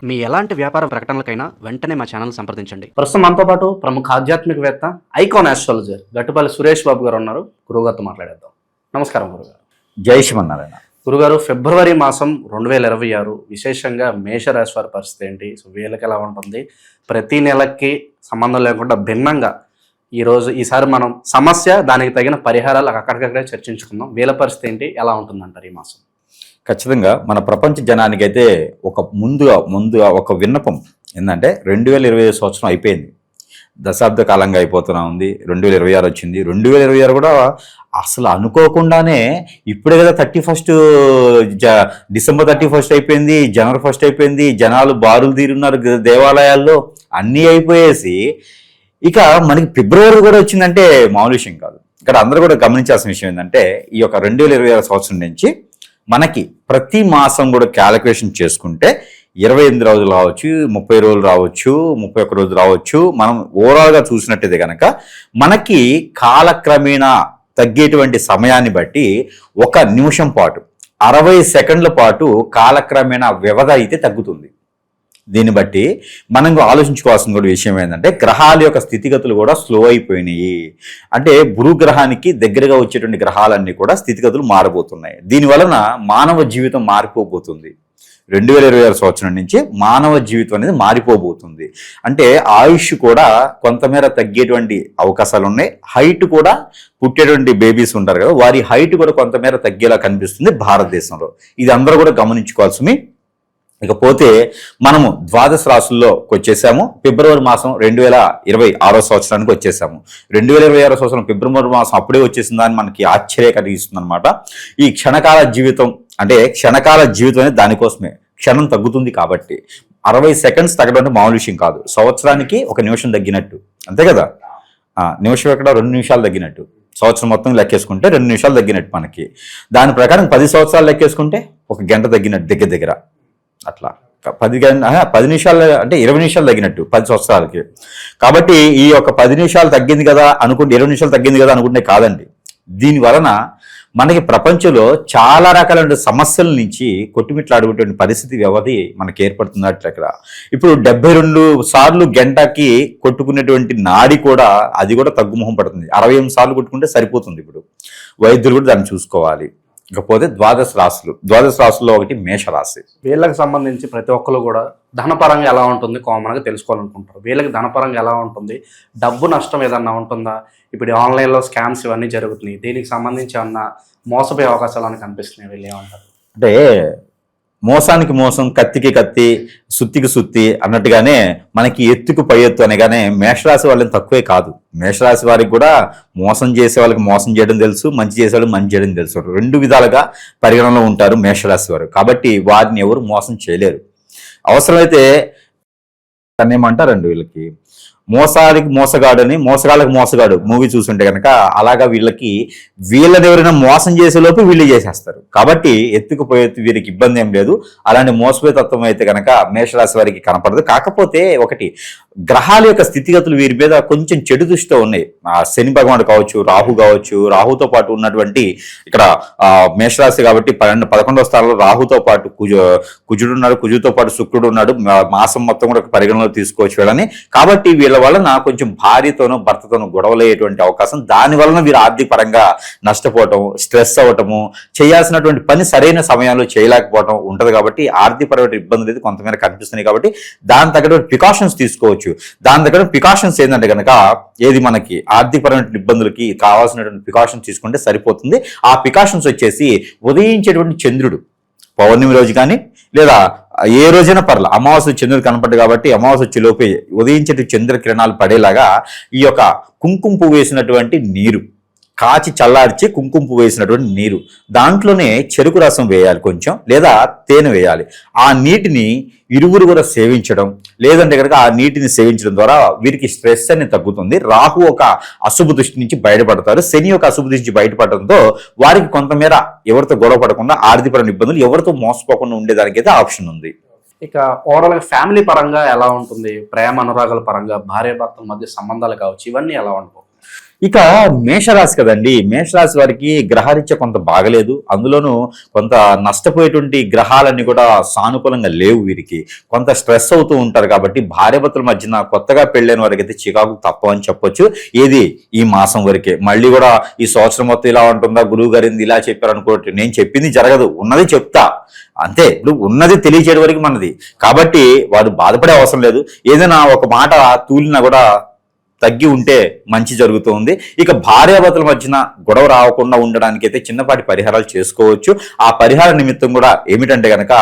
మీ ఎలాంటి వ్యాపార ప్రకటనలకైనా వెంటనే మా ఛానల్ సంప్రదించండి. ప్రస్తుతం మనతో పాటు ప్రముఖ ఆధ్యాత్మికవేత్త, ఐకాన్ ఆస్ట్రాలజర్ గట్టుపల్లి సురేష్ బాబు గారు ఉన్నారు. గురుగారితో మాట్లాడేద్దాం. నమస్కారం గురుగారు. జై శ్రీమన్నారాయణ. గురుగారు, ఫిబ్రవరి మాసం 2026 విశేషంగా మేషరాశి వారి పరిస్థితి ఏంటి? సో వీళ్ళకి ఎలా ఉంటుంది? ప్రతి నెలకి సంబంధం లేకుండా భిన్నంగా ఈసారి మనం సమస్య, దానికి తగిన పరిహారాలు అక్కడికక్కడే చర్చించుకుందాం. వీళ్ళ పరిస్థితి ఏంటి, ఎలా ఉంటుందంటారు ఈ మాసం? ఖచ్చితంగా మన ప్రపంచ జనానికైతే ముందుగా ఒక విన్నపం ఏంటంటే 2025 సంవత్సరం అయిపోయింది, దశాబ్ద కాలంగా అయిపోతున్నా ఉంది. 2026 వచ్చింది. 2026 కూడా అసలు అనుకోకుండానే ఇప్పుడే కదా 31 డిసెంబర్ 31 అయిపోయింది, జనవరి 1 అయిపోయింది. జనాలు బారులు తీరున్నారు దేవాలయాల్లో, అన్నీ అయిపోయేసి ఇక మనకి ఫిబ్రవరి కూడా వచ్చిందంటే మామూలు విషయం కాదు. ఇక్కడ అందరూ కూడా గమనించాల్సిన విషయం ఏంటంటే ఈ యొక్క 2026 సంవత్సరం నుంచి మనకి ప్రతి మాసం కూడా క్యాలిక్యులేషన్ చేసుకుంటే 28 రోజులు రావచ్చు, 30 రోజులు రావచ్చు, 31 రోజులు రావచ్చు. మనం ఓవరాల్గా చూసినట్టయితే కనుక మనకి కాలక్రమేణా తగ్గేటువంటి సమయాన్ని బట్టి 1 నిమిషం పాటు 60 సెకండ్ల పాటు కాలక్రమేణా వ్యవధి అయితే తగ్గుతుంది. దీన్ని బట్టి మనం ఆలోచించుకోవాల్సిన కూడా విషయం ఏంటంటే గ్రహాల యొక్క స్థితిగతులు కూడా స్లో అయిపోయినాయి. అంటే గురుగ్రహానికి దగ్గరగా వచ్చేటువంటి గ్రహాలన్నీ కూడా స్థితిగతులు మారబోతున్నాయి. దీనివలన మానవ జీవితం మారిపోబోతుంది. 2026 సంవత్సరం నుంచి మానవ జీవితం అనేది మారిపోబోతుంది. అంటే ఆయుష్ కూడా కొంతమేర తగ్గేటువంటి అవకాశాలు ఉన్నాయి. హైట్ కూడా పుట్టేటువంటి బేబీస్ ఉంటారు కదా, వారి హైట్ కూడా కొంతమేర తగ్గేలా కనిపిస్తుంది భారతదేశంలో. ఇది అందరూ కూడా గమనించుకోవాల్సింది. ఇకపోతే మనము ద్వాదశ రాశుల్లోకి వచ్చేసాము. ఫిబ్రవరి మాసం 2026 సంవత్సరానికి వచ్చేసాము. 2026 సంవత్సరం ఫిబ్రవరి మాసం అప్పుడే వచ్చేసిందని మనకి ఆశ్చర్య కలిగిస్తుంది అనమాట. ఈ క్షణకాల జీవితం అనేది దానికోసమే. క్షణం తగ్గుతుంది కాబట్టి 60 సెకండ్స్ తగ్గడం అంటే మామూలు విషయం కాదు. సంవత్సరానికి 1 నిమిషం తగ్గినట్టు, అంతే కదా. నిమిషం ఎక్కడ 2 నిమిషాలు తగ్గినట్టు. సంవత్సరం మొత్తం లెక్కేసుకుంటే 2 నిమిషాలు తగ్గినట్టు మనకి. దాని ప్రకారం 10 సంవత్సరాలు లెక్కేసుకుంటే 1 గంట తగ్గినట్టు దగ్గర అట్లా 10 నిమిషాలు అంటే 20 నిమిషాలు తగ్గినట్టు 10 సంవత్సరాలకి. కాబట్టి ఈ యొక్క 10 నిమిషాలు తగ్గింది కదా అనుకుంటే 20 నిమిషాలు తగ్గింది కదా అనుకుంటే కాదండి. దీని వలన మనకి ప్రపంచంలో చాలా రకాలైన సమస్యల నుంచి కొట్టుమిట్లాడుకునే పరిస్థితి వ్యవధి మనకి ఏర్పడుతున్నట్లు. ఇక్కడ ఇప్పుడు 72 సార్లు గంటకి కొట్టుకునేటువంటి నాడి కూడా అది కూడా తగ్గుముఖం పడుతుంది. 68 సార్లు కొట్టుకుంటే సరిపోతుంది. ఇప్పుడు వైద్యులు కూడా దాన్ని చూసుకోవాలి. ఇకపోతే ద్వాదశ రాశుల్లో ఒకటి మేషరాశి. వీళ్ళకి సంబంధించి ప్రతి ఒక్కరు కూడా ధనపరంగా ఎలా ఉంటుంది కామన్గా తెలుసుకోవాలనుకుంటారు. వీళ్ళకి ధనపరంగా ఎలా ఉంటుంది, డబ్బు నష్టం ఏదన్నా ఉంటుందా? ఇప్పుడు ఆన్లైన్లో స్కామ్స్ ఇవన్నీ జరుగుతున్నాయి. దీనికి సంబంధించి ఏమన్నా మోసపోయే అవకాశాలు అని కనిపిస్తున్నాయి. వీళ్ళు ఏమంటారు అంటే మోసానికి మోసం, కత్తికి కత్తి, సుత్తికి సుత్తి అన్నట్టుగానే మనకి ఎత్తుకు పై ఎత్తు అనగానే మేషరాశి వాళ్ళని తక్కువే కాదు. మేషరాశి వారికి కూడా మోసం చేసే వాళ్ళకి మోసం చేయడం తెలుసు, మంచి చేసే వాళ్ళకి మంచి చేయడం తెలుసు. 2 విధాలుగా పరిగణనలో ఉంటారు మేషరాశి వారు. కాబట్టి వారిని ఎవరు మోసం చేయలేరు. అవసరమైతే ఏమంటారండి వీళ్ళకి మోసానికి మోసగాడని, మోసగాళ్ళకి మోసగాడు మూవీ చూస్తుంటే కనుక అలాగా వీళ్ళని ఎవరైనా మోసం చేసే లోపు వీళ్ళు చేసేస్తారు. కాబట్టి ఎత్తుకుపోయే వీరికి ఇబ్బంది ఏం లేదు. అలాంటి మోసపోయే తత్వం అయితే కనుక మేషరాశి వారికి కనపడదు. కాకపోతే ఒకటి, గ్రహాల యొక్క స్థితిగతులు వీరి మీద కొంచెం చెడు దృష్టితో ఉన్నాయి. శని భగవానుడు కావచ్చు, రాహు కావచ్చు. రాహుతో పాటు ఉన్నటువంటి ఇక్కడ మేషరాశి కాబట్టి 11వ స్థానంలో రాహుతో పాటు కుజుడు ఉన్నాడు, కుజుడితో పాటు శుక్రుడు ఉన్నాడు. మాసం మొత్తం కూడా పరిగణలో తీసుకోవచ్చు వీళ్ళని. కాబట్టి వీళ్ళ వలన కొంచెం భార్యతోనూ భర్తతోనూ గొడవలయ్యేటువంటి అవకాశం, దాని వలన వీరు ఆర్థిక పరంగా నష్టపోవటం, స్ట్రెస్ అవ్వటము, చేయాల్సినటువంటి పని సరైన సమయంలో చేయలేకపోవటం ఉంటుంది. కాబట్టి ఆర్థికపరమైన ఇబ్బందులు అయితే కొంతమేర కనిపిస్తున్నాయి. కాబట్టి దాని తగ్గ ప్రికాషన్స్ తీసుకోవచ్చు. దాని దగ్గర ప్రికాషన్స్ ఏంటంటే కనుక ఏది మనకి ఆర్థికపరమైన ఇబ్బందులకి కావాల్సినటువంటి ప్రికాషన్స్ తీసుకుంటే సరిపోతుంది. ఆ ప్రికాషన్స్ వచ్చేసి ఉదయించేటువంటి చంద్రుడు పౌర్ణమి రోజు కానీ లేదా ఏ రోజైనా పర్లేదు, అమావాస్య చంద్రుడు కనపడ్డు కాబట్టి అమావాస్య వచ్చే లోపే ఉదయించే చంద్రకిరణాలు పడేలాగా ఈ యొక్క కుంకుమ పువ్వు వేసినటువంటి నీరు, కాచి చల్లార్చి కుంకుమ పువ్వు వేసినటువంటి నీరు, దాంట్లోనే చెరుకు రసం వేయాలి కొంచెం, లేదా తేనె వేయాలి. ఆ నీటిని ఇరువురు కూడా సేవించడం, లేదంటే కనుక ఆ నీటిని సేవించడం ద్వారా వీరికి స్ట్రెస్ అనేది తగ్గుతుంది. రాహు ఒక అశుభ దృష్టి నుంచి బయటపడతారు. శని ఒక అశుభ దృష్టి నుంచి బయటపడడంతో వారికి కొంతమేర ఎవరితో గొడవ పడకుండా, ఆర్థికపరమైన ఇబ్బందులు ఎవరితో మోసపోకుండా ఉండేదానికైతే ఆప్షన్ ఉంది. ఇక ఓవరాల్గా ఫ్యామిలీ పరంగా ఎలా ఉంటుంది? ప్రేమ అనురాగాల పరంగా భార్య భర్తల మధ్య సంబంధాలు కావచ్చు, ఇవన్నీ ఎలా ఉంటుంది? ఇక మేషరాశి కదండి, మేషరాశి వారికి గ్రహరీత్యా కొంత బాగలేదు. అందులోనూ కొంత నష్టపోయేటువంటి గ్రహాలన్నీ కూడా సానుకూలంగా లేవు. వీరికి కొంత స్ట్రెస్ అవుతూ ఉంటారు. కాబట్టి భార్యాభర్తల మధ్యన కొత్తగా పెళ్ళైన వారికి అయితే చికాకు తప్పవని చెప్పొచ్చు. ఏది ఈ మాసం వరకే. మళ్ళీ కూడా ఈ సంవత్సరం మొత్తం ఇలా ఉంటుందా, గురువు గారింది ఇలా చెప్పారు అనుకోండి. నేను చెప్పింది జరగదు, ఉన్నది చెప్తా అంతే. ఇప్పుడు ఉన్నది తెలియచేయడం వరకు మనది. కాబట్టి వాడు బాధపడే అవసరం లేదు. ఏదైనా ఒక మాట తూలినా కూడా తగ్గి ఉంటే మంచి జరుగుతుంది. ఇక భార్యాభర్తల మధ్యన గొడవ రాకుండా ఉండడానికి అయితే చిన్నపాటి పరిహారాలు చేసుకోవచ్చు. ఆ పరిహార నిమిత్తం కూడా ఏమిటంటే గనక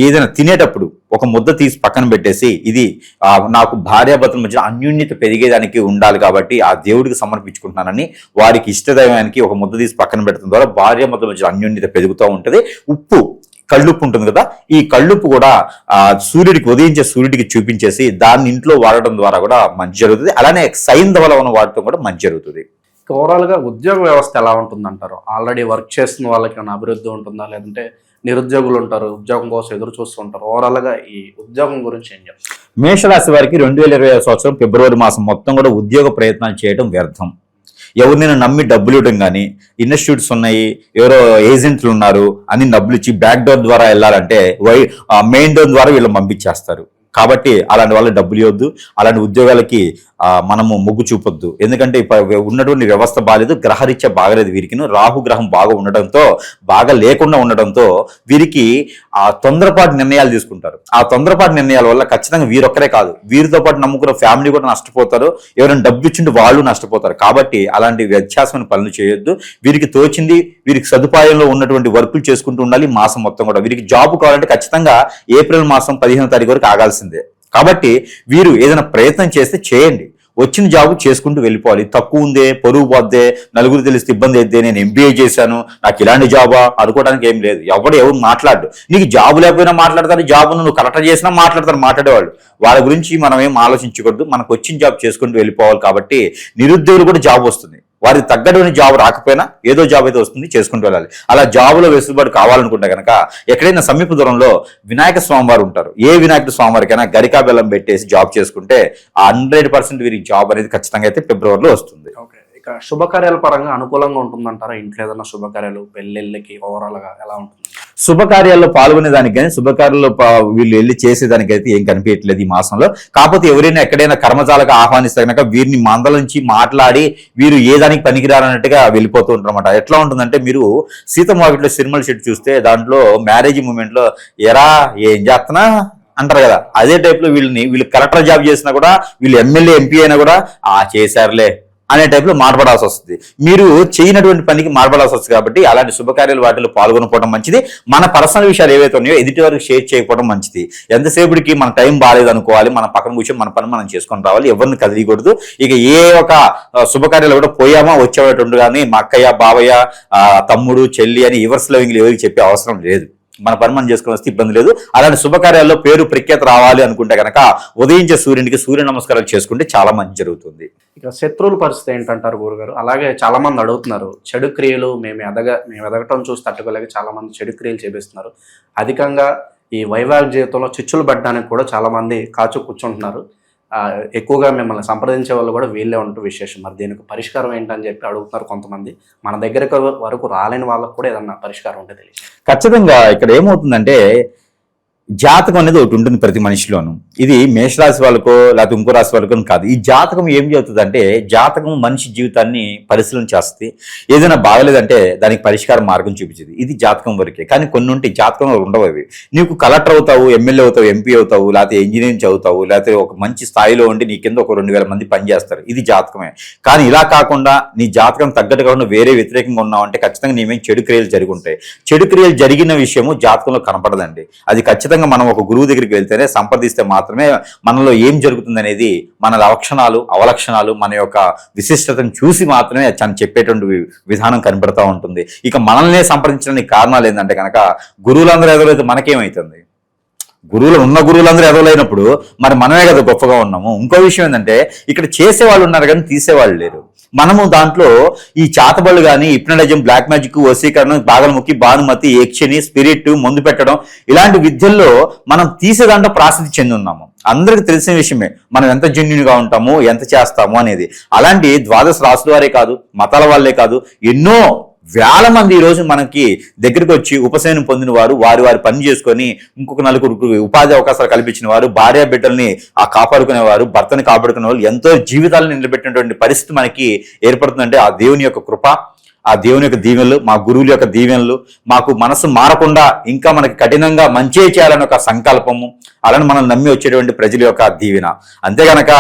ఏదైనా తినేటప్పుడు ఒక ముద్ద తీసి పక్కన పెట్టేసి, ఇది నాకు భార్యాభర్తల మధ్య అన్యోన్యత పెరిగేదానికి ఉండాలి కాబట్టి ఆ దేవుడికి సమర్పించుకుంటున్నానని వారికి ఇష్టదైవానికి ఒక ముద్ద తీసి పక్కన పెట్టడం ద్వారా భార్యాభర్తల మధ్య అన్యోన్యత పెరుగుతూ ఉంటుంది. ఉప్పు, కళ్ళుప్పు ఉంటుంది కదా, ఈ కళ్ళుప్పు కూడా సూర్యుడికి ఉదయించే సూర్యుడికి చూపించేసి దాన్ని ఇంట్లో వాడడం ద్వారా కూడా మంచి జరుగుతుంది. అలానే సైంధవలవనం వాడటం కూడా మంచి జరుగుతుంది. ఓవరాల్ గా ఉద్యోగ వ్యవస్థ ఎలా ఉంటుంది అంటారు? ఆల్రెడీ వర్క్ చేస్తున్న వాళ్ళకి ఏమైనా అభివృద్ధి ఉంటుందా, లేదంటే నిరుద్యోగులు ఉంటారు, ఉద్యోగం కోసం ఎదురు చూస్తూ ఉంటారు? ఓవరాల్ గా ఈ ఉద్యోగం గురించి ఏం చెప్తారు? మేషరాశి వారికి 2020 సంవత్సరం ఫిబ్రవరి మాసం మొత్తం కూడా ఉద్యోగ ప్రయత్నాలు చేయడం వ్యర్థం. ఎవరినైనా నమ్మి డబ్బులు ఇవ్వడం కానీ, ఇన్స్టిట్యూట్స్ ఉన్నాయి, ఎవరో ఏజెంట్లు ఉన్నారు అని డబ్బులు ఇచ్చి బ్యాక్ డోర్ ద్వారా వెళ్ళాలంటే మెయిన్ డోర్ ద్వారా వీళ్ళు పంపించేస్తారు. కాబట్టి అలాంటి వాళ్ళు డబ్బులు ఇవ్వద్దు. అలాంటి ఉద్యోగాలకి మనము మొగ్గు చూపొద్దు. ఎందుకంటే ఉన్నటువంటి వ్యవస్థ బాగాలేదు, గ్రహరీత్యా బాగలేదు. వీరికి రాహు గ్రహం బాగా ఉండడంతో, బాగా లేకుండా ఉండడంతో వీరికి ఆ తొందరపాటు నిర్ణయాలు తీసుకుంటారు. ఆ తొందరపాటు నిర్ణయాల వల్ల ఖచ్చితంగా వీరొక్కరే కాదు, వీరితో పాటు నమ్ముకున్న ఫ్యామిలీ కూడా నష్టపోతారు. ఎవరైనా డబ్బు ఇచ్చింటే వాళ్ళు నష్టపోతారు. కాబట్టి అలాంటి వ్యత్యాసమైన పనులు చేయొద్దు. వీరికి తోచింది, వీరికి సదుపాయంలో ఉన్నటువంటి వర్కులు చేసుకుంటూ ఉండాలి. మాసం మొత్తం కూడా వీరికి జాబ్ కావాలంటే ఖచ్చితంగా ఏప్రిల్ మాసం 15వ తారీఖు వరకు ఆగాల్సిందే. కాబట్టి వీరు ఏదైనా ప్రయత్నం చేస్తే చేయండి. వచ్చిన జాబు చేసుకుంటూ వెళ్ళిపోవాలి. తక్కువ ఉందే, పొరుగు పోద్దే, నలుగురు తెలిస్తే ఇబ్బంది అయితే, నేను MBA చేశాను, నాకు ఇలాంటి జాబా అనుకోవడానికి ఏం లేదు. ఎవరు మాట్లాడు. నీకు జాబు లేకపోయినా మాట్లాడతారు, జాబును నువ్వు కరెక్ట్ చేసినా మాట్లాడతారు మాట్లాడేవాళ్ళు. వాళ్ళ గురించి మనం ఏం ఆలోచించకూడదు. మనకు వచ్చిన జాబ్ చేసుకుంటూ వెళ్ళిపోవాలి. కాబట్టి నిరుద్యోగులు కూడా జాబ్ వస్తుంది. వారికి తగ్గటువంటి జాబ్ రాకపోయినా ఏదో జాబ్ అయితే వస్తుంది, చేసుకుంటూ వెళ్ళాలి. అలా జాబులో వెసులుబాటు కావాలనుకుంటే కనుక ఎక్కడైనా సమీప దూరంలో వినాయక స్వామి వారు ఉంటారు. ఏ వినాయకుడు స్వామివారికైనా గరికా బెల్లం పెట్టేసి జాబ్ చేసుకుంటే 100% వీరికి జాబ్ అనేది ఖచ్చితంగా అయితే ఫిబ్రవరిలో వస్తుంది. ఓకే, ఇక శుభకార్యాల పరంగా అనుకూలంగా ఉంటుందంటారా? ఇంట్లో ఏదైనా శుభకార్యాలు, పెళ్ళిళ్ళకి ఓవరాల్ గా ఎలా ఉంటుంది? శుభకార్యాల్లో పాల్గొనేదానికి కానీ, శుభకార్యాల్లో వీళ్ళు వెళ్ళి చేసేదానికైతే ఏం కనిపించట్లేదు ఈ మాసంలో. కాకపోతే ఎవరైనా ఎక్కడైనా కర్మజాలకు ఆహ్వానిస్తే కనుక వీరిని మందలించి మాట్లాడి వీరు ఏ దానికి పనికిరారన్నట్టుగా వెళ్ళిపోతూ ఉంటారు అనమాట. ఎట్లా ఉంటుందంటే, మీరు సీతమ్మ సినిమా సెట్ చూస్తే దాంట్లో మ్యారేజ్ మూమెంట్ లో ఎరా ఏం చేస్తున్నా అంటారు కదా, అదే టైప్ లో వీళ్ళు కలెక్టర్ జాబ్ చేసినా కూడా, వీళ్ళు ఎమ్మెల్యే ఎంపీ అయినా కూడా చేశారులే అనే టైప్ లో మాట్లాడాల్సి వస్తుంది. మీరు చేయనటువంటి పనికి మాట్లాడాల్సి వస్తుంది. కాబట్టి అలాంటి శుభకార్యాలు వాటిలో పాల్గొనకపోవడం మంచిది. మన పర్సనల్ విషయాలు ఏవైతే ఉన్నాయో ఎదుటి వరకు షేర్ చేయకపోవడం మంచిది. ఎంతసేపటికి మన టైం బాగాలేదు అనుకోవాలి, మన పక్కన కూర్చొని మన పని మనం చేసుకొని రావాలి, ఎవరిని కదిలియకూడదు. ఇక ఏ ఒక శుభకార్యాలు కూడా పోయామా వచ్చేటట్టు కానీ మా అక్కయ్య, బావయ్య, తమ్ముడు, చెల్లి అని రివర్స్ లవింగ్లు ఎవరికి చెప్పే అవసరం లేదు. మన పని మనం చేసుకుని వస్తే ఇబ్బంది లేదు. అలాంటి శుభకార్యాల్లో పేరు ప్రఖ్యాత రావాలి అనుకుంటే కనుక ఉదయించే సూర్యునికి సూర్య నమస్కారాలు చేసుకుంటే చాలా మంచి జరుగుతుంది. ఇక శత్రువుల పరిస్థితి ఏంటంటారు గురుగారు? అలాగే చాలా మంది అడుగుతున్నారు, చెడు క్రియలు మేము ఎదగటం చూసి తట్టుకోలేక చాలా మంది చెడు క్రియలు చేపిస్తున్నారు. అధికంగా ఈ వైవాహిక జీవితంలో చిచ్చులు పడడానికి కూడా చాలా మంది కాచు కూర్చుంటున్నారు. ఎక్కువగా మిమ్మల్ని సంప్రదించే వాళ్ళు కూడా వీళ్ళే ఉంటూ విశేషం. మరి దీనికి పరిష్కారం ఏంటని చెప్పి అడుగుతున్నారు కొంతమంది. మన దగ్గరకు వరకు రాలేని వాళ్ళకు కూడా ఏదన్నా పరిష్కారం ఉంటే తెలియదు. ఖచ్చితంగా ఇక్కడ ఏమవుతుందంటే, జాతకం అనేది ఒకటి ఉంటుంది ప్రతి మనిషిలోను. ఇది మేషరాశి వాళ్ళకో లేకపోతే ఇంకో రాశి వాళ్ళకో కాదు. ఈ జాతకం ఏం చెబుతుందంటే, జాతకం మనిషి జీవితాన్ని పరిశీలన చేస్తుంది. ఏదైనా బాగలేదంటే దానికి పరిష్కార మార్గం చూపించింది. ఇది జాతకం వరకే. కానీ కొన్ని ఉంటే జాతకంలో ఉండవు. అవి నీకు కలెక్టర్ అవుతావు, ఎమ్మెల్యే అవుతావు, ఎంపీ అవుతావు, లేకపోతే ఇంజనీరింగ్ చదువుతావు, లేకపోతే ఒక మంచి స్థాయిలో ఉండి నీ కింద ఒక 2000 మంది పనిచేస్తారు. ఇది జాతకమే. కానీ ఇలా కాకుండా నీ జాతకం తగ్గట్టు కాకుండా వేరే వ్యతిరేకంగా ఉన్నావు అంటే ఖచ్చితంగా నీమేం చెడు క్రియలు జరిగి ఉంటాయి. చెడు క్రియలు జరిగిన విషయము జాతకంలో కనపడదండి. అది ఖచ్చితంగా మనం ఒక గురువు దగ్గరికి వెళ్తేనే, సంప్రదిస్తే మాత్రమే మనలో ఏం జరుగుతుంది అనేది, మన లక్షణాలు, అవలక్షణాలు, మన యొక్క విశిష్టతను చూసి మాత్రమే తను చెప్పేటువంటి విధానం కనబడతా ఉంటుంది. ఇక మనల్నే సంప్రదించడానికి కారణాలు ఏంటంటే కనుక, గురువులందరూ ఎదురైతే మనకేమవుతుంది? ఉన్న గురువులందరూ ఎదవలేనప్పుడు మరి మనమే కదా గొప్పగా ఉన్నాము. ఇంకో విషయం ఏంటంటే ఇక్కడ చేసేవాళ్ళు ఉన్నారు కానీ తీసేవాళ్ళు లేరు. మనము దాంట్లో ఈ చాతబళ్ళు కానీ హిప్నటిజం, బ్లాక్ మ్యాజిక్, వశీకరణం, బాగలముఖి, భానుమతి, యక్షిని, స్పిరిట్, మందు పెట్టడం ఇలాంటి విద్యల్లో మనం తీసేదాంట్లో ప్రాసిద్ధి చెంది ఉన్నాము. అందరికి తెలిసిన విషయమే మనం ఎంత జెన్యున్గా ఉంటాము, ఎంత చేస్తాము అనేది. అలాంటి ద్వాదశ రాసుల వారే కాదు, మతాల వాళ్ళే కాదు, ఎన్నో వేల మంది ఈ రోజు మనకి దగ్గరికి వచ్చి ఉపశమనం పొందిన వారు, వారి పని చేసుకొని ఇంకొక నలుగురికి ఉపాధి అవకాశాలు కల్పించిన వారు, భార్య బిడ్డల్ని కాపాడుకునేవారు, భర్తని కాపాడుకునే వాళ్ళు, ఎంతో జీవితాలను నిలబెట్టినటువంటి పరిస్థితి మనకి ఏర్పడుతుందంటే ఆ దేవుని యొక్క కృప, ఆ దేవుని యొక్క దీవెనలు, మా గురువుల యొక్క దీవెనలు, మాకు మనసు మారకుండా ఇంకా మనకి కఠినంగా మంచి చేయాలని ఒక సంకల్పము, అలానే మనం నమ్మి వచ్చేటువంటి ప్రజల యొక్క దీవెన. అంతేగనక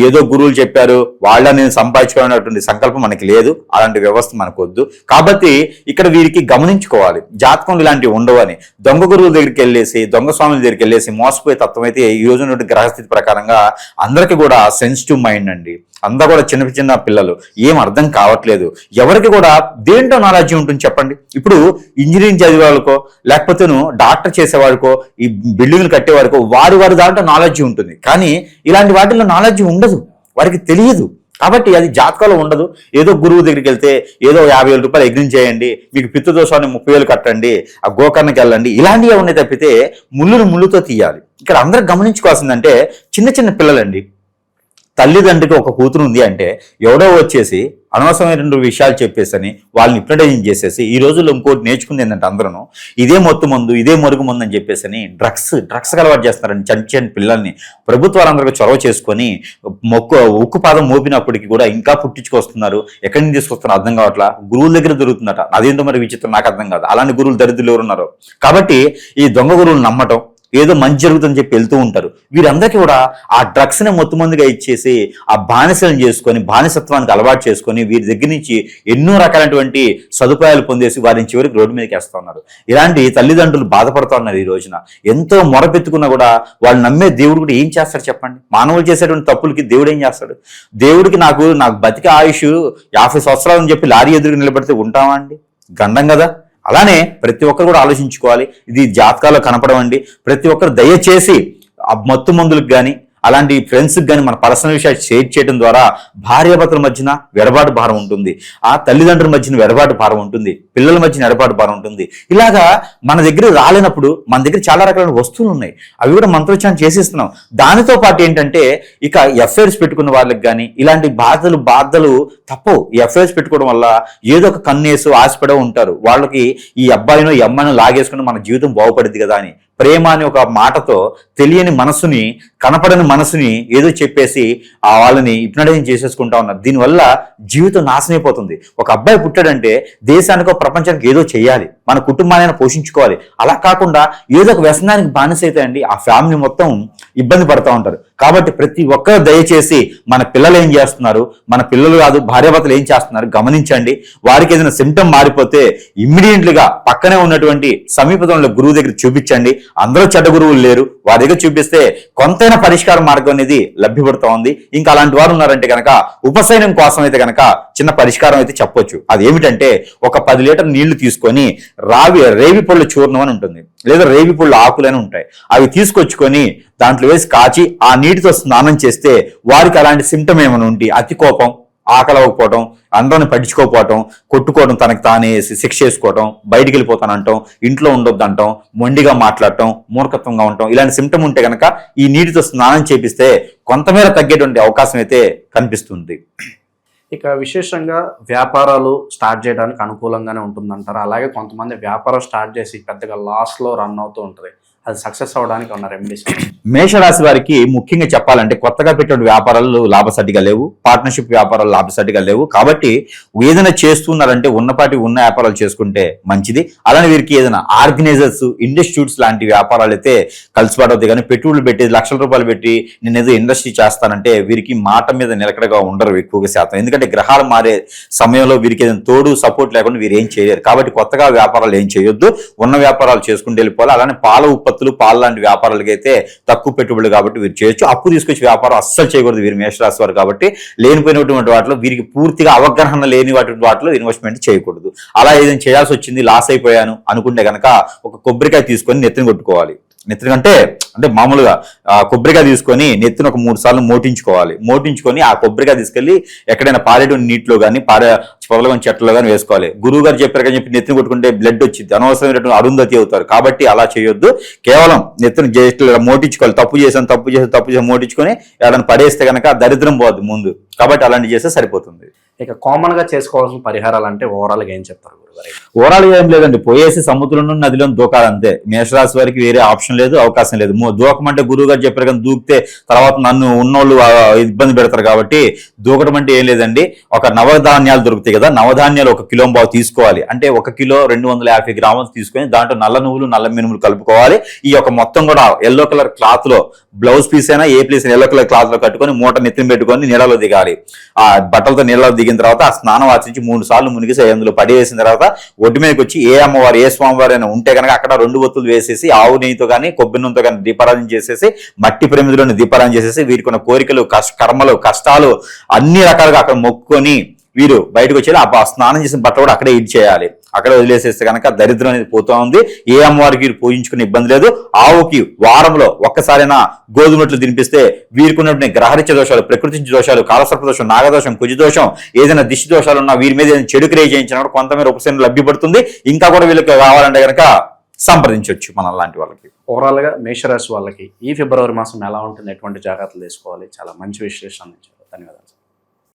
ఏదో గురువులు చెప్పారు వాళ్ళని నేను సంపాదించుకోవాలనేటువంటి సంకల్పం మనకి లేదు. అలాంటి వ్యవస్థ మనకు వద్దు. కాబట్టి ఇక్కడ వీరికి గమనించుకోవాలి, జాతకంలో ఇలాంటివి ఉండవు అని. దొంగ గురువుల దగ్గరికి వెళ్ళేసి, దొంగ స్వాముల దగ్గరికి వెళ్ళేసి మోసపోయే తత్వం అయితే ఈ రోజు ఉన్నటువంటి గ్రహస్థితి ప్రకారంగా అందరికీ కూడా సెన్సిటివ్ మైండ్ అండి. అంతా కూడా చిన్న పిల్లలు, ఏం అర్థం కావట్లేదు. ఎవరికి కూడా దేంట్లో నాలెడ్జ్ ఉంటుంది చెప్పండి? ఇప్పుడు ఇంజనీరింగ్ చదివే వాళ్ళకో, లేకపోతే డాక్టర్ చేసేవాడికో, ఈ బిల్డింగ్లు కట్టేవాడికో వారి దాంట్లో నాలెడ్జ్ ఉంటుంది. కానీ ఇలాంటి వాటిల్లో నాలెడ్జ్ ఉండదు, వారికి తెలియదు. కాబట్టి అది జాతకాలు ఉండదు. ఏదో గురువు దగ్గరికి వెళ్తే ఏదో 50,000 రూపాయలు యజ్ఞం చేయండి, మీకు పిత్త దోషాన్ని 30,000 కట్టండి, ఆ గోకర్ణకి వెళ్ళండి, ఇలాంటివి ఉన్నాయి తప్పితే ముళ్ళుతో తీయాలి. ఇక్కడ అందరూ గమనించుకోవాల్సిందంటే చిన్న పిల్లలండి. తల్లిదండ్రికి ఒక కూతురు ఉంది అంటే ఎవడో వచ్చేసి అనవసరమైన విషయాలు చెప్పేసని వాళ్ళని హిప్నటైజింగ్ చేసేసి, ఈ రోజుల్లో ఇంకోటి నేర్చుకుంది ఏంటంటే అందరూ ఇదే మొత్తు మందు, ఇదే మరుగు మందు అని చెప్పేసి డ్రగ్స్ అలవాటు చేస్తున్నారండి. చంచని పిల్లల్ని ప్రభుత్వాలందరికీ చొరవ చేసుకొని ఉక్కు పాదం మోపినప్పటికీ కూడా ఇంకా పుట్టించుకొస్తున్నారు. ఎక్కడి నుంచి తీసుకొస్తున్నారు అర్థం కావట్లా. గురువుల దగ్గర దొరుకుతుందట, అదేంటో మరి విచిత్రం, నాకు అర్థం కాదు. అలాంటి గురువులు దరిద్రులు ఎవరున్నారు. కాబట్టి ఈ దొంగ గురువులు నమ్మటం, ఏదో మంచి జరుగుతుందని చెప్పి వెళ్తూ ఉంటారు. వీరందరికీ కూడా ఆ డ్రగ్స్ ని మొత్తుమందిగా ఇచ్చేసి ఆ బానిసలను చేసుకొని, బానిసత్వానికి అలవాటు చేసుకొని, వీరి దగ్గర నుంచి ఎన్నో రకాలైనటువంటి సదుపాయాలు పొందేసి వారిని చివరికి రోడ్డు మీదకి వేస్తా ఉన్నారు. ఇలాంటి తల్లిదండ్రులు బాధపడుతూ ఉన్నారు. ఈ రోజున ఎంతో మొరపెత్తుకున్నా కూడా వాళ్ళు నమ్మే దేవుడు కూడా ఏం చేస్తాడు చెప్పండి? మానవులు చేసేటువంటి తప్పులకి దేవుడు ఏం చేస్తాడు? దేవుడికి నాకు బతికే ఆయుష్ 50 సంవత్సరాలు అని చెప్పి లారీ ఎదురు నిలబడితే ఉంటామా అండి? గండం కదా. అలానే ప్రతి ఒక్కరు కూడా ఆలోచించుకోవాలి. ఇది జాతకాల్లో కనపడవండి. ప్రతి ఒక్కరు దయచేసి ఆ మత్తు మందులకు కానీ, అలాంటి ఫ్రెండ్స్కి కానీ మన పర్సనల్ విషయాలు షేర్ చేయడం ద్వారా భార్యాభర్తల మధ్యన వెడబాటు భారం ఉంటుంది, ఆ తల్లిదండ్రుల మధ్యన వెడబాటు భారం ఉంటుంది, పిల్లల మధ్యన వెడబాటు భారం ఉంటుంది. ఇలాగా మన దగ్గర రాలేనప్పుడు మన దగ్గర చాలా రకాల వస్తువులు ఉన్నాయి, అవి కూడా మంత్రోచ్చారణ చేసేస్తున్నాం. దానితో పాటు ఏంటంటే ఇక ఎఫ్ఐఆర్స్ పెట్టుకున్న వాళ్ళకి కానీ ఇలాంటి బాధలు తప్పవు. ఈ ఎఫ్ఐఆర్స్ పెట్టుకోవడం వల్ల ఏదో ఒక కన్నేసు ఆశపడే ఉంటారు. వాళ్ళకి ఈ అబ్బాయినో ఈ అమ్మాయినో లాగేసుకుని మన జీవితం బాగుపడుద్ది కదా అని ప్రేమ అని ఒక మాటతో తెలియని మనసుని, కనపడని మనసుని ఏదో చెప్పేసి ఆ వాళ్ళని హిప్నటైజింగ్ చేసేసుకుంటా ఉన్నారు. దీనివల్ల జీవితం నాశనైపోతుంది. ఒక అబ్బాయి పుట్టాడంటే దేశానికో ప్రపంచానికి ఏదో చేయాలి, మన కుటుంబాన్ని పోషించుకోవాలి. అలా కాకుండా ఏదో ఒక వ్యసనానికి బానిసైతే అండి ఆ ఫ్యామిలీ మొత్తం ఇబ్బంది పడుతూ ఉంటారు. కాబట్టి ప్రతి ఒక్కరు దయచేసి మన పిల్లలు ఏం చేస్తున్నారు, మన పిల్లలు కాదు భార్యాభర్తలు ఏం చేస్తున్నారు గమనించండి. వారికి ఏదైనా సిమ్టమ్ మారిపోతే ఇమ్మీడియట్లీగా పక్కనే ఉన్నటువంటి సమీపంలో గురువు దగ్గర చూపించండి. అందరూ చెడ్డ గురువులు లేరు, వారి దగ్గర చూపిస్తే కొంతైనా పరిష్కార మార్గం అనేది లభ్యపడుతూ ఉంది. ఇంకా అలాంటి వారు ఉన్నారంటే కనుక ఉపశమనం కోసం అయితే కనుక చిన్న పరిష్కారం అయితే చెప్పొచ్చు. అది ఏమిటంటే ఒక 10 లీటర్ నీళ్లు తీసుకొని రేవి పళ్ళు చూర్ణం అని ఉంటుంది, లేదా రేవి పళ్ళు ఆకులని ఉంటాయి, అవి తీసుకొచ్చుకొని దాంట్లో వేసి కాచి ఆ నీటితో స్నానం చేస్తే వారికి అలాంటి సిమ్టమ్ ఏమైనా ఉంటే అతి కోపం, ఆకలవకపోవటం, అందరిని పట్టించుకోకపోవటం, కొట్టుకోవడం, తనకు తానే శిక్ష చేసుకోవటం, బయటికి వెళ్ళిపోతానంటాం, ఇంట్లో ఉండొద్దు అంటాం, మొండిగా మాట్లాడటం, మూర్ఖత్వంగా ఉండటం, ఇలాంటి సిమ్టమ్ ఉంటే కనుక ఈ నీటితో స్నానం చేపిస్తే కొంతమేర తగ్గేటువంటి అవకాశం అయితే కనిపిస్తుంది. ఇక విశేషంగా వ్యాపారాలు స్టార్ట్ చేయడానికి అనుకూలంగానే ఉంటుందంటారు. అలాగే కొంతమంది వ్యాపారం స్టార్ట్ చేసి పెద్దగా లాస్లో రన్ అవుతూ ఉంటుంది, అది సక్సెస్ అవ్వడానికి ఉన్న రెమెడీస్? మేషరాశి వారికి ముఖ్యంగా చెప్పాలంటే కొత్తగా పెట్టే వ్యాపారాలు లాభసాటిగా లేవు, పార్ట్నర్షిప్ వ్యాపారాలు లాభసాటిగా లేవు. కాబట్టి ఏదైనా చేస్తున్నారంటే ఉన్నపాటి ఉన్న వ్యాపారాలు చేసుకుంటే మంచిది. అలానే వీరికి ఏదైనా ఆర్గనైజర్స్, ఇన్స్టిట్యూట్స్ లాంటి వ్యాపారాలు అయితే కలిసిపడవుతాయి. కానీ పెట్టుబడులు పెట్టి లక్షల రూపాయలు పెట్టి నేను ఏదో ఇండస్ట్రీ చేస్తానంటే వీరికి మాట మీద నిలకడగా ఉండరు ఎక్కువగా శాతం. ఎందుకంటే గ్రహాలు మారే సమయంలో వీరికి ఏదైనా తోడు సపోర్ట్ లేకుండా వీరు ఏం చేయలేరు. కాబట్టి కొత్తగా వ్యాపారాలు ఏం చేయొద్దు, ఉన్న వ్యాపారాలు చేసుకుంటూ వెళ్ళిపోవాలి. అలానే పాల ఉత్పత్తులు, పాలు లాంటి వ్యాపారాలకి అయితే తక్కువ పెట్టుబడులు కాబట్టి వీరు చేయొచ్చు. అప్పు తీసుకొచ్చి వ్యాపారం అస్సలు చేయకూడదు వీరు మేషరాశి వారు. కాబట్టి లేనిపోయినటువంటి వాటిలో వీరికి పూర్తిగా అవగాహన లేని వాటిలో ఇన్వెస్ట్మెంట్ చేయకూడదు. అలా ఏదైనా చేయాల్సి వచ్చింది, లాస్ అయిపోయాను అనుకుంటే కనుక ఒక కొబ్బరికాయ తీసుకొని నెత్తిని కొట్టుకోవాలి. నెత్తిన అంటే మామూలుగా కొబ్బరికాయ తీసుకొని నెత్తిన ఒక 3 సార్లు మోటించుకొని ఆ కొబ్బరికాయ తీసుకెళ్లి ఎక్కడైనా పారేడు నీటిలో కానీ పొదలకొని చెట్లలో కానీ వేసుకోవాలి. గురువు గారు చెప్పారు చెప్పి నెత్తిన కొట్టుకుంటే బ్లడ్ వచ్చింది, అనవసరమైనటువంటి అరుంధతి అవుతారు. కాబట్టి అలా చేయొద్దు. కేవలం నెత్తిన జస్ట్ మోటించుకోవాలి. తప్పు చేసి మోటించుకొని ఎవరైనా పడేస్తే కనుక దరిద్రం పోద్ది ముందు. కాబట్టి అలాంటి చేస్తే సరిపోతుంది. ఇక కామన్ గా చేసుకోవాల్సిన పరిహారాలు అంటే ఓవరాల్ గా ఏం చెప్తారు గురుగారు? ఓవరాల్ ఏం లేదండి, పోయేసి సముద్రంలో నదిలో దూకాలి అంతే. మేషరాశి వారికి వేరే ఆప్షన్ లేదు, అవకాశం లేదు. దూకమంటే గురువు గారు చెప్పారు కానీ దూకితే తర్వాత నన్ను ఉన్నోళ్ళు ఇబ్బంది పెడతారు. కాబట్టి దూకడం అంటే ఏం లేదండి, ఒక నవధాన్యాలు దొరుకుతాయి కదా, నవధాన్యాలు 1 కిలో బావు తీసుకోవాలి. అంటే 1 కిలో 250 గ్రాములు తీసుకొని దాంట్లో నల్ల నువ్వులు నల్ల మినుములు కలుపుకోవాలి. ఈ యొక్క మొత్తం కూడా ఎల్లో కలర్ క్లాత్ లో, బ్లౌజ్ పీస్ అయినా ఏ పీస్ ఎల్లో కలర్ క్లాత్ లో కట్టుకొని మూట నెత్తిన పెట్టుకొని నీళ్ళలో దిగాలి. ఆ బట్టలతో నీళ్ళలో దిగిన తర్వాత ఆ స్నానం ఆచరించి 3 సార్లు మునిగిసి అందులో పడేసిన తర్వాత ఒడ్డు మీదకి వచ్చి ఏ అమ్మవారు ఏ స్వామివారు అయినా ఉంటే కనుక అక్కడ 2 ఒత్తులు వేసేసి ఆవు నెయ్యితో కానీ కొబ్బరి నూనెతో కానీ దీపారాధన చేసేసి మట్టి ప్రమిదిలోని దీపారాధన చేసేసి వీరికి ఉన్న కోరికలు కర్మలు కష్టాలు అన్ని రకాలుగా అక్కడ మొక్కుకొని వీరు బయటకు వచ్చి ఆ స్నానం చేసిన బట్టలు కూడా అక్కడే ఇచ్చేయాలి. అక్కడ వదిలేసేస్తే కనుక దరిద్రం అనేది పోతా ఉంది. ఏ అమ్మవారికి వీరు పూజించుకునే ఇబ్బంది లేదు. ఆవుకి వారంలో ఒక్కసారైనా గోధుమట్లు తినిపిస్తే వీరికి ఉన్నటువంటి గ్రహరిత్య దోషాలు, ప్రకృతి దోషాలు, కాలసర్ప దోషం, నాగదోషం, కుజదోషం, ఏదైనా దిష్టి దోషాలు ఉన్నా వీరి మీద ఏదైనా చెడు క్రియ చేయించినా కొంతమేర ఉపశమనం లభ్యపడుతుంది. ఇంకా కూడా వీళ్ళకి కావాలంటే కనుక సంప్రదించవచ్చు మన లాంటి వాళ్ళకి. ఓవరాల్ గా మేషరాశి వాళ్ళకి ఈ ఫిబ్రవరి మాసం ఎలా ఉంటుంది, ఎటువంటి జాగ్రత్తలు తీసుకోవాలి? చాలా మంచి విశ్లేషణ ఇచ్చారు. ధన్యవాదాలు.